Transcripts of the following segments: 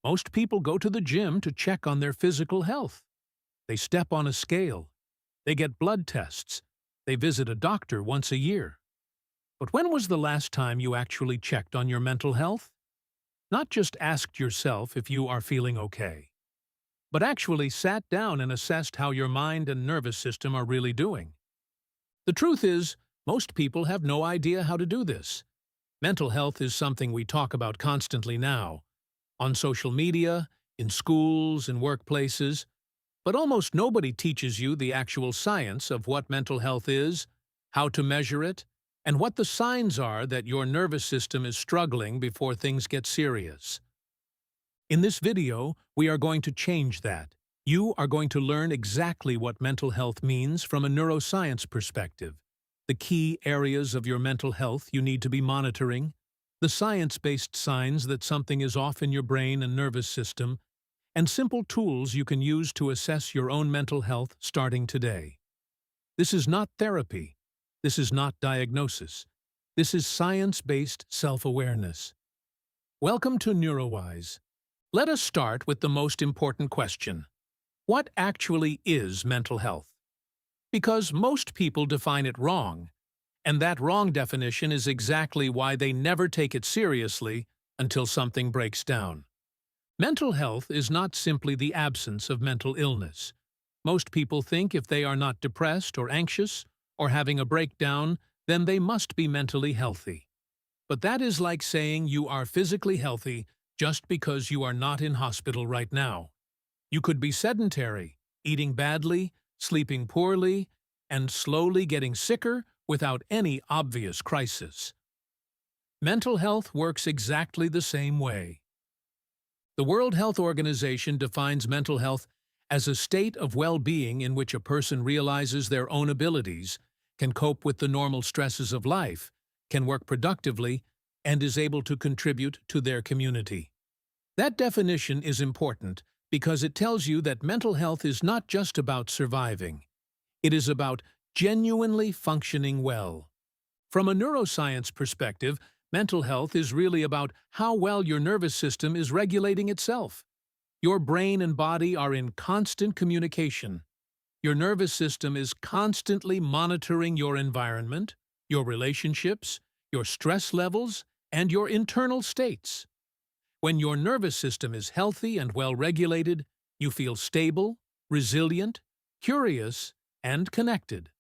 Most people go to the gym to check on their physical health. They step on a scale. They get blood tests. They visit a doctor once a year. But when was the last time you actually checked on your mental health? Not just asked yourself if you are feeling okay, but actually sat down and assessed how your mind and nervous system are really doing. The truth is, most people have no idea how to do this. Mental health is something we talk about constantly now, on social media, in schools, in workplaces, but almost nobody teaches you the actual science of what mental health is, how to measure it, and what the signs are that your nervous system is struggling before things get serious. In this video, we are going to change that. You are going to learn exactly what mental health means from a neuroscience perspective, the key areas of your mental health you need to be monitoring, the science-based signs that something is off in your brain and nervous system, and simple tools you can use to assess your own mental health starting today. This is not therapy. This is not diagnosis. This is science-based self-awareness. Welcome to NeuroWise. Let us start with the most important question. What actually is mental health? Because most people define it wrong, and that wrong definition is exactly why they never take it seriously until something breaks down. Mental health is not simply the absence of mental illness. Most people think if they are not depressed or anxious or having a breakdown, then they must be mentally healthy. But that is like saying you are physically healthy just because you are not in hospital right now. You could be sedentary, eating badly, sleeping poorly, and slowly getting sicker without any obvious crisis. Mental health works exactly the same way. The World Health Organization defines mental health as a state of well-being in which a person realizes their own abilities, can cope with the normal stresses of life, can work productively, and is able to contribute to their community. That definition is important because it tells you that mental health is not just about surviving. It is about genuinely functioning well. From a neuroscience perspective, mental health is really about how well your nervous system is regulating itself. Your brain and body are in constant communication. Your nervous system is constantly monitoring your environment, your relationships, your stress levels, and your internal states. When your nervous system is healthy and well-regulated, you feel stable, resilient, curious, and connected.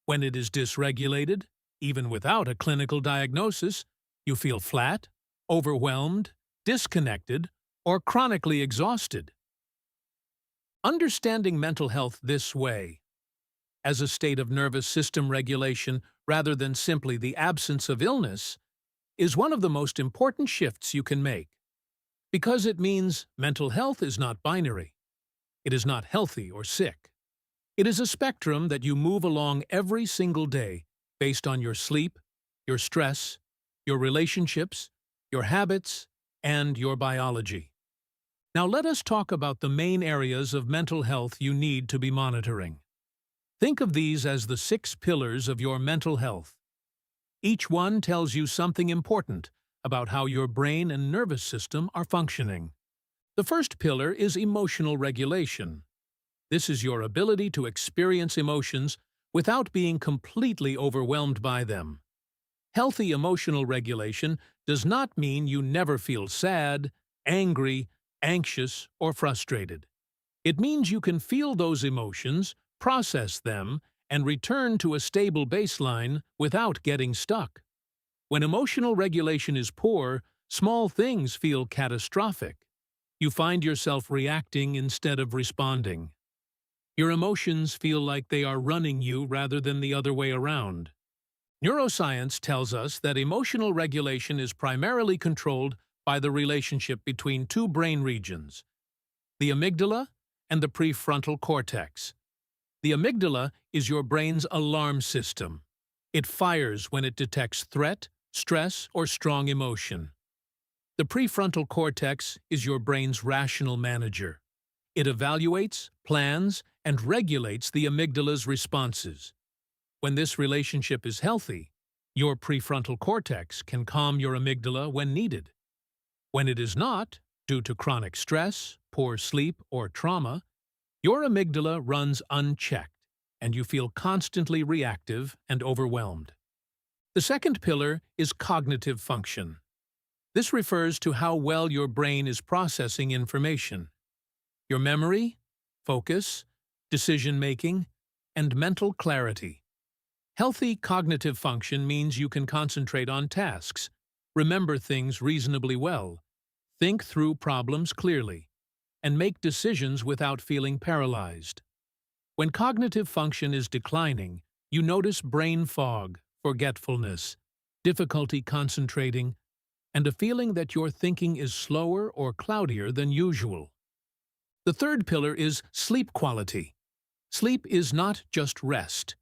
When it is dysregulated, even without a clinical diagnosis, you feel flat, overwhelmed, disconnected, or chronically exhausted. Understanding mental health this way, as a state of nervous system regulation rather than simply the absence of illness, is one of the most important shifts you can make. Because it means mental health is not binary. It is not healthy or sick. It is a spectrum that you move along every single day based on your sleep, your stress, your relationships, your habits, and your biology. Now let us talk about the main areas of mental health you need to be monitoring. Think of these as the 6 pillars of your mental health. Each one tells you something important about how your brain and nervous system are functioning. The first pillar is emotional regulation. This is your ability to experience emotions without being completely overwhelmed by them. Healthy emotional regulation does not mean you never feel sad, angry, anxious, or frustrated. It means you can feel those emotions, process them, and return to a stable baseline without getting stuck. When emotional regulation is poor, small things feel catastrophic. You find yourself reacting instead of responding. Your emotions feel like they are running you rather than the other way around. Neuroscience tells us that emotional regulation is primarily controlled by the relationship between 2 brain regions, the amygdala and the prefrontal cortex. The amygdala is your brain's alarm system. It fires when it detects threat, stress, or strong emotion. The prefrontal cortex is your brain's rational manager. It evaluates, plans, and regulates the amygdala's responses. When this relationship is healthy, your prefrontal cortex can calm your amygdala when needed. When it is not, Due to chronic stress, poor sleep, or trauma, your amygdala runs unchecked, and you feel constantly reactive and overwhelmed. The second pillar is cognitive function. This refers to how well your brain is processing information. Your memory, focus, decision-making, and mental clarity. Healthy cognitive function means you can concentrate on tasks, remember things reasonably well, think through problems clearly, and make decisions without feeling paralyzed. When cognitive function is declining, you notice brain fog, forgetfulness, difficulty concentrating, and a feeling that your thinking is slower or cloudier than usual. The third pillar is sleep quality. Sleep is not just rest.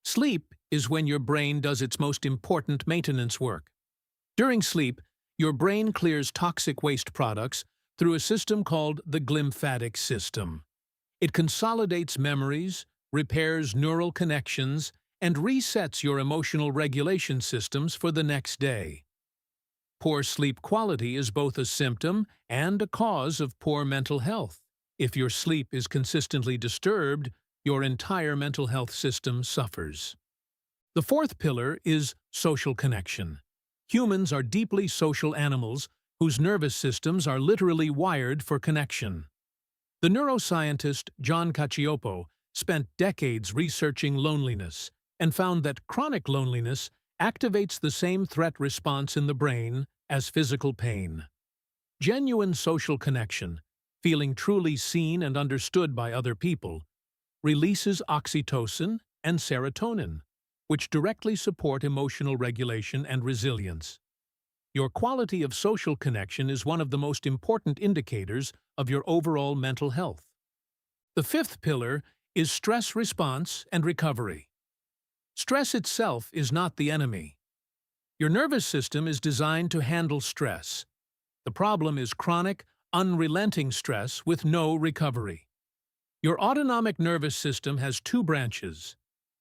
Sleep is when your brain does its most important maintenance work. During sleep, your brain clears toxic waste products through a system called the glymphatic system. It consolidates memories, repairs neural connections, and resets your emotional regulation systems for the next day. Poor sleep quality is both a symptom and a cause of poor mental health. If your sleep is consistently disturbed, your entire mental health system suffers. The fourth pillar is social connection. Humans are deeply social animals whose nervous systems are literally wired for connection. The neuroscientist John Cacioppo spent decades researching loneliness and found that chronic loneliness activates the same threat response in the brain as physical pain. Genuine social connection, feeling truly seen and understood by other people, releases oxytocin and serotonin, which directly support emotional regulation and resilience. Your quality of social connection is one of the most important indicators of your overall mental health. The fifth pillar is stress response and recovery. Stress itself is not the enemy. Your nervous system is designed to handle stress. The problem is chronic, unrelenting stress with no recovery. Your autonomic nervous system has two branches: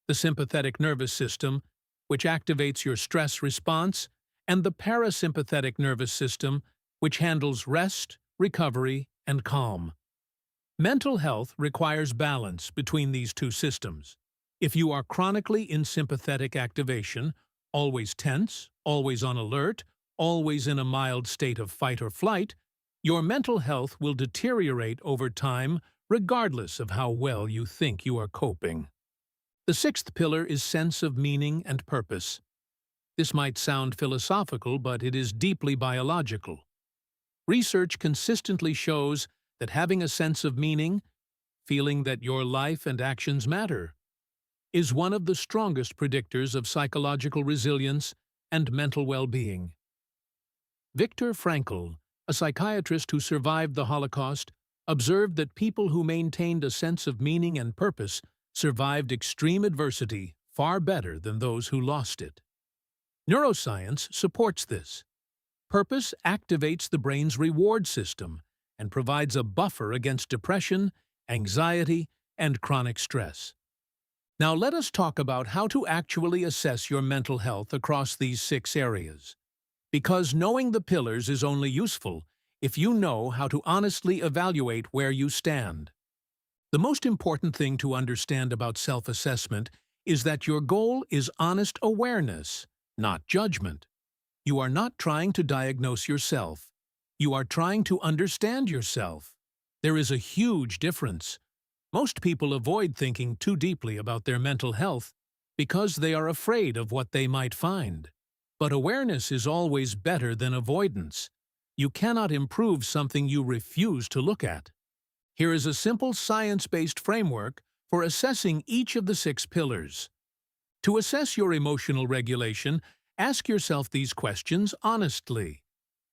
the sympathetic nervous system, which activates your stress response, and the parasympathetic nervous system, which handles rest, recovery, and calm. Mental health requires balance between these two systems. If you are chronically in sympathetic activation, always tense, always on alert, always in a mild state of fight or flight, your mental health will deteriorate over time regardless of how well you think you are coping. The sixth pillar is sense of meaning and purpose. This might sound philosophical, but it is deeply biological. Research consistently shows that having a sense of meaning, feeling that your life and actions matter, is one of the strongest predictors of psychological resilience and mental well-being. Viktor Frankl, a psychiatrist who survived the Holocaust, observed that people who maintained a sense of meaning and purpose survived extreme adversity far better than those who lost it. Neuroscience supports this. Purpose activates the brain's reward system and provides a buffer against depression, anxiety, and chronic stress. Now let us talk about how to actually assess your mental health across these 6 areas. Because knowing the pillars is only useful if you know how to honestly evaluate where you stand. The most important thing to understand about self-assessment is that your goal is honest awareness, not judgment. You are not trying to diagnose yourself. You are trying to understand yourself. There is a huge difference. Most people avoid thinking too deeply about their mental health because they are afraid of what they might find. But awareness is always better than avoidance. You cannot improve something you refuse to look at. Here is a simple science-based framework for assessing each of the 6 pillars. To assess your emotional regulation, ask yourself these questions honestly.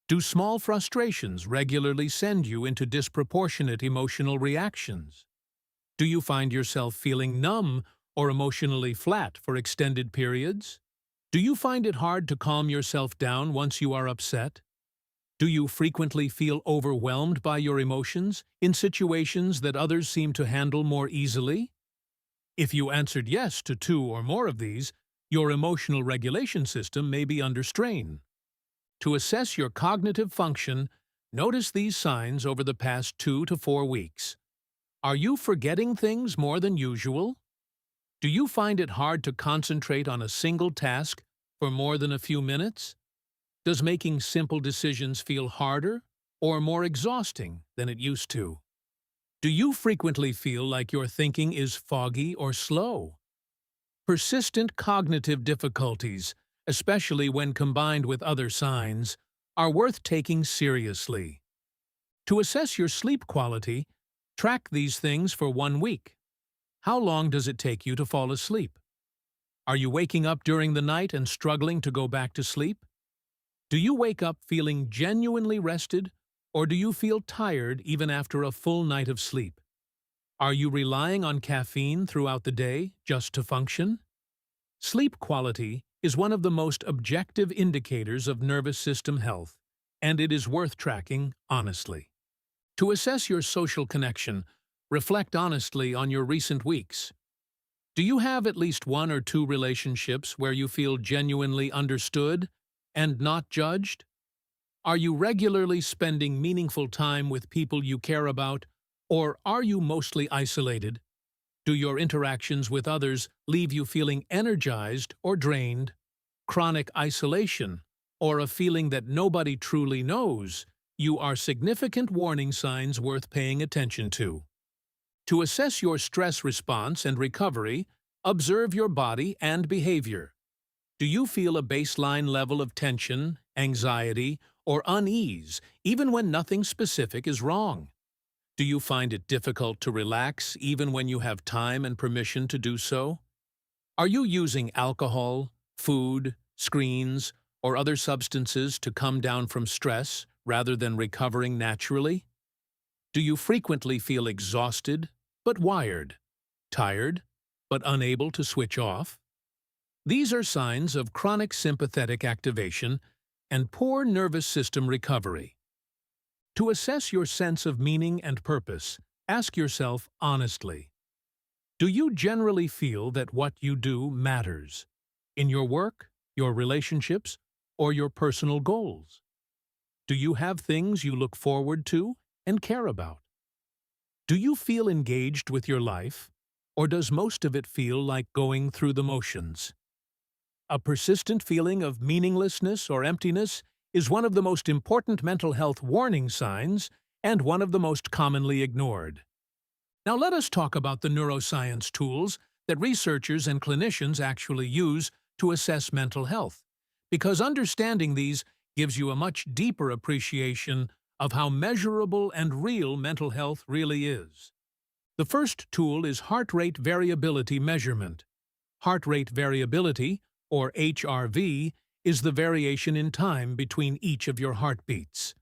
Do small frustrations regularly send you into disproportionate emotional reactions? Do you find yourself feeling numb or emotionally flat for extended periods? Do you find it hard to calm yourself down once you are upset? Do you frequently feel overwhelmed by your emotions in situations that others seem to handle more easily? If you answered yes to 2 or more of these, your emotional regulation system may be under strain. To assess your cognitive function, Notice these signs over the past 2 to 4 weeks. Are you forgetting things more than usual? Do you find it hard to concentrate on a single task for more than a few minutes? Does making simple decisions feel harder or more exhausting than it used to? Do you frequently feel like your thinking is foggy or slow? Persistent cognitive difficulties, especially when combined with other signs, are worth taking seriously. To assess your sleep quality, track these things for 1 week. How long does it take you to fall asleep? Are you waking up during the night and struggling to go back to sleep? Do you wake up feeling genuinely rested, or do you feel tired even after a full night of sleep? Are you relying on caffeine throughout the day just to function? Sleep quality is one of the most objective indicators of nervous system health, and it is worth tracking honestly. To assess your social connection, reflect honestly on your recent weeks. Do you have at least 1 or 2 relationships where you feel genuinely understood and not judged? Are you regularly spending meaningful time with people you care about, or are you mostly isolated? Do your interactions with others leave you feeling energized or drained? Chronic isolation, or a feeling that nobody truly knows, you are significant warning signs worth paying attention to. To assess your stress response and recovery, observe your body and behavior. Do you feel a baseline level of tension, anxiety, or unease even when nothing specific is wrong? Do you find it difficult to relax even when you have time and permission to do so? Are you using alcohol, food, screens, or other substances to come down from stress rather than recovering naturally? Do you frequently feel exhausted but wired, tired but unable to switch off? These are signs of chronic sympathetic activation and poor nervous system recovery. To assess your sense of meaning and purpose, ask yourself honestly, do you generally feel that what you do matters? In your work, your relationships, or your personal goals? Do you have things you look forward to and care about? Do you feel engaged with your life, or does most of it feel like going through the motions? A persistent feeling of meaninglessness or emptiness is one of the most important mental health warning signs and one of the most commonly ignored. Now let us talk about the neuroscience tools that researchers and clinicians actually use to assess mental health, because understanding these gives you a much deeper appreciation of how measurable and real mental health really is. The first tool is heart rate variability measurement. Heart rate variability, or HRV, is the variation in time between each of your heartbeats.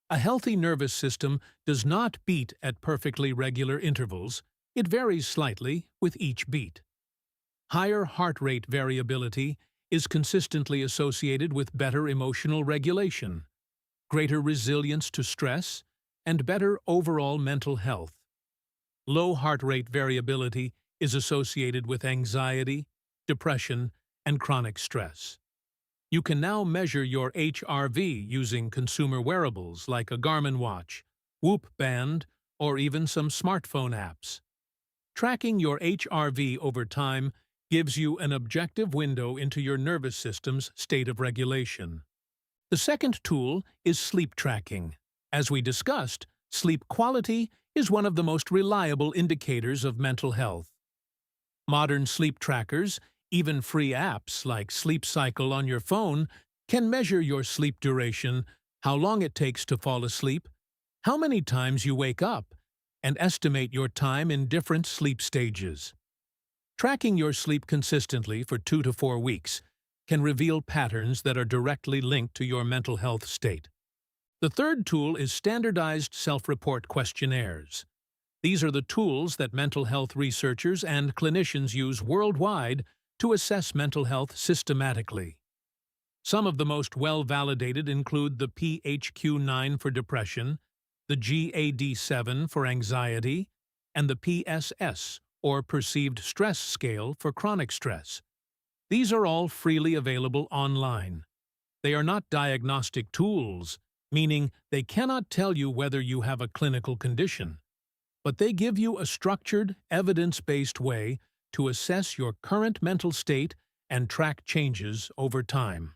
A healthy nervous system does not beat at perfectly regular intervals. It varies slightly with each beat. Higher heart rate variability is consistently associated with better emotional regulation, greater resilience to stress, and better overall mental health. Low heart rate variability is associated with anxiety, depression, and chronic stress. You can now measure your HRV using consumer wearables like a Garmin watch, Whoop band, or even some smartphone apps. Tracking your HRV over time gives you an objective window into your nervous system's state of regulation. The second tool is sleep tracking. As we discussed, sleep quality is one of the most reliable indicators of mental health. Modern sleep trackers, even free apps like Sleep Cycle on your phone, can measure your sleep duration, how long it takes to fall asleep, how many times you wake up, and estimate your time in different sleep stages. Tracking your sleep consistently for 2 to 4 weeks can reveal patterns that are directly linked to your mental health state. The third tool is standardized self-report questionnaires. These are the tools that mental health researchers and clinicians use worldwide to assess mental health systematically. Some of the most well-validated include the PHQ-9 for depression, the GAD-7 for anxiety, and the PSS, or Perceived Stress Scale, for chronic stress. These are all freely available online. They are not diagnostic tools. meaning they cannot tell you whether you have a clinical condition, but they give you a structured, evidence-based way to assess your current mental state and track changes over time.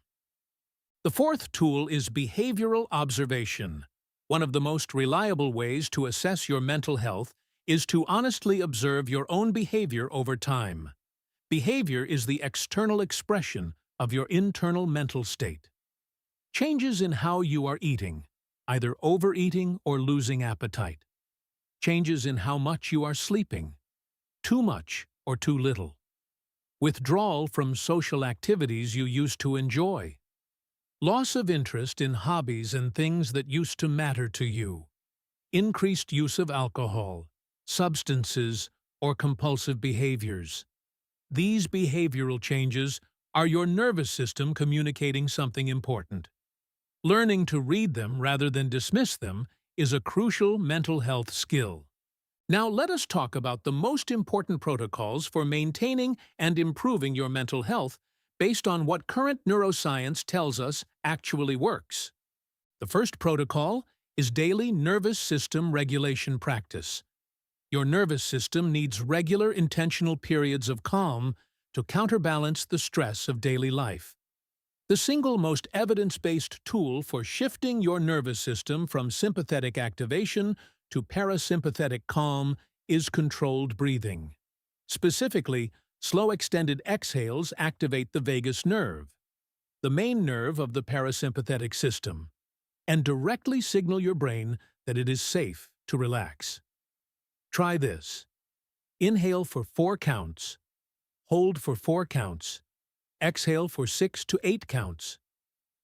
The fourth tool is behavioral observation. One of the most reliable ways to assess your mental health is to honestly observe your own behavior over time. Behavior is the external expression of your internal mental state. Changes in how you are eating, either overeating or losing appetite. Changes in how much you are sleeping, too much or too little. Withdrawal from social activities you used to enjoy. Loss of interest in hobbies and things that used to matter to you. Increased use of alcohol, substances, or compulsive behaviors. These behavioral changes are your nervous system communicating something important. Learning to read them rather than dismiss them is a crucial mental health skill. Now let us talk about the most important protocols for maintaining and improving your mental health based on what current neuroscience tells us actually works. The first protocol is daily nervous system regulation practice. Your nervous system needs regular intentional periods of calm to counterbalance the stress of daily life. The single most evidence-based tool for shifting your nervous system from sympathetic activation to parasympathetic calm is controlled breathing. Specifically, slow extended exhales activate the vagus nerve, the main nerve of the parasympathetic system, and directly signal your brain that it is safe to relax. Try this. Inhale for 4 counts, hold for 4 counts, exhale for 6 to 8 counts.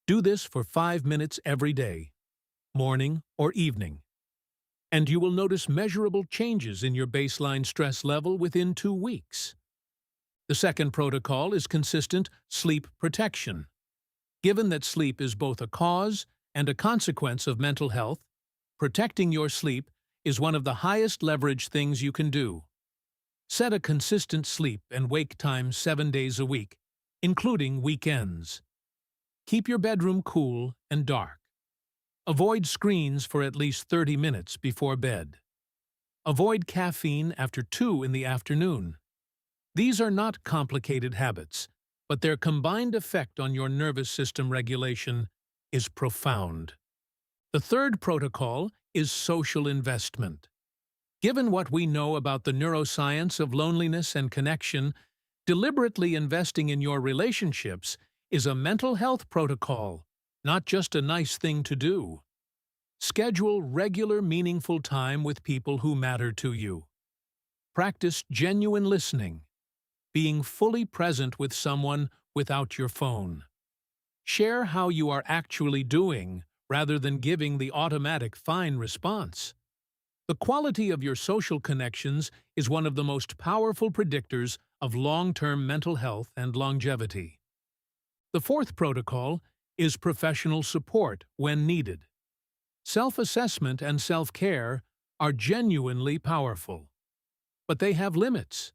Do this for 5 minutes every day, morning or evening, and you will notice measurable changes in your baseline stress level within 2 weeks. The second protocol is consistent sleep protection. Given that sleep is both a cause and a consequence of mental health, protecting your sleep is one of the highest leverage things you can do. Set a consistent sleep and wake time 7 days a week, including weekends. Keep your bedroom cool and dark. Avoid screens for at least 30 minutes before bed. Avoid caffeine after 2 in the afternoon. These are not complicated habits, but their combined effect on your nervous system regulation is profound. The third protocol is social investment. Given what we know about the neuroscience of loneliness and connection, deliberately investing in your relationships is a mental health protocol, not just a nice thing to do. Schedule regular, meaningful time with people who matter to you. Practice genuine listening, being fully present with someone without your phone. Share how you are actually doing rather than giving the automatic fine response. The quality of your social connections is one of the most powerful predictors of long-term mental health and longevity. The fourth protocol is professional support when needed. Self-assessment and self-care are genuinely powerful, but they have limits.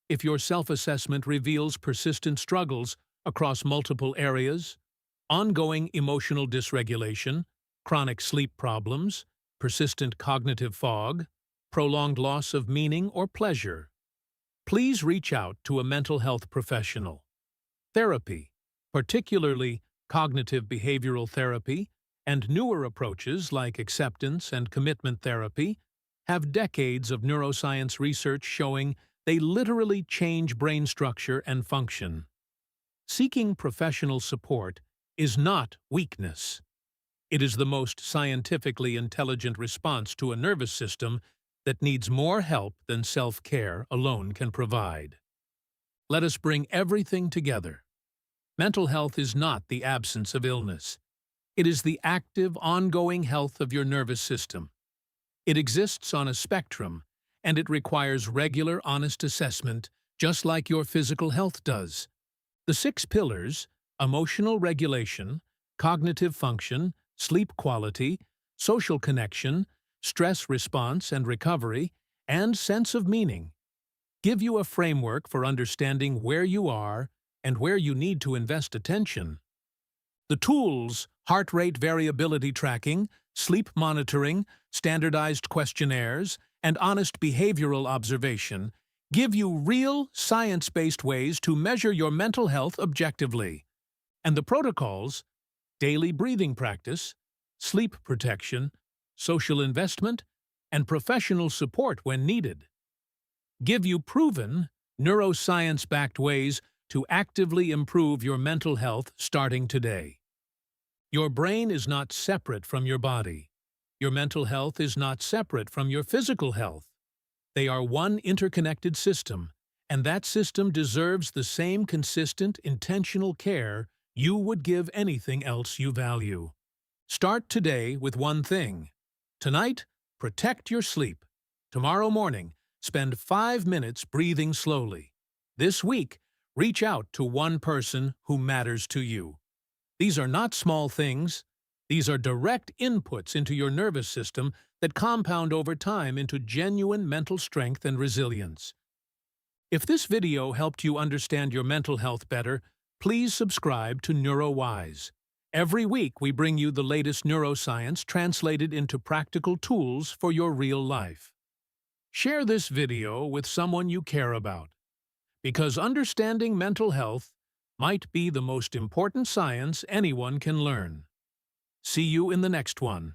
If your self-assessment reveals persistent struggles across multiple areas, ongoing emotional dysregulation, chronic sleep problems, persistent cognitive fog, prolonged loss of meaning or pleasure, please reach out to a mental health professional. Therapy, particularly cognitive behavioral therapy and newer approaches like acceptance and commitment therapy, have decades of neuroscience research showing they literally change brain structure and function. Seeking professional support is not weakness. It is the most scientifically intelligent response to a nervous system that needs more help than self-care alone can provide. Let us bring everything together. Mental health is not the absence of illness. It is the active, ongoing health of your nervous system. It exists on a spectrum, and it requires regular, honest assessment, just like your physical health does. The 6 pillars, emotional regulation, cognitive function, sleep quality, social connection, stress response and recovery, and sense of meaning, give you a framework for understanding where you are and where you need to invest attention. The tools heart rate variability tracking, sleep monitoring, standardized questionnaires, and honest behavioral observation give you real, science-based ways to measure your mental health objectively. And the protocols, daily breathing practice, sleep protection, social investment, and professional support when needed, give you proven, neuroscience-backed ways to actively improve your mental health starting today. Your brain is not separate from your body. Your mental health is not separate from your physical health. They are one interconnected system, and that system deserves the same consistent, intentional care you would give anything else you value. Start today with one thing. Tonight, protect your sleep. Tomorrow morning, spend 5 minutes breathing slowly. This week, reach out to one person who matters to you. These are not small things. These are direct inputs into your nervous system that compound over time into genuine mental strength and resilience. If this video helped you understand your mental health better, please subscribe to NeuroWise. Every week we bring you the latest neuroscience translated into practical tools for your real life. Share this video with someone you care about, because understanding mental health might be the most important science anyone can learn. See you in the next one.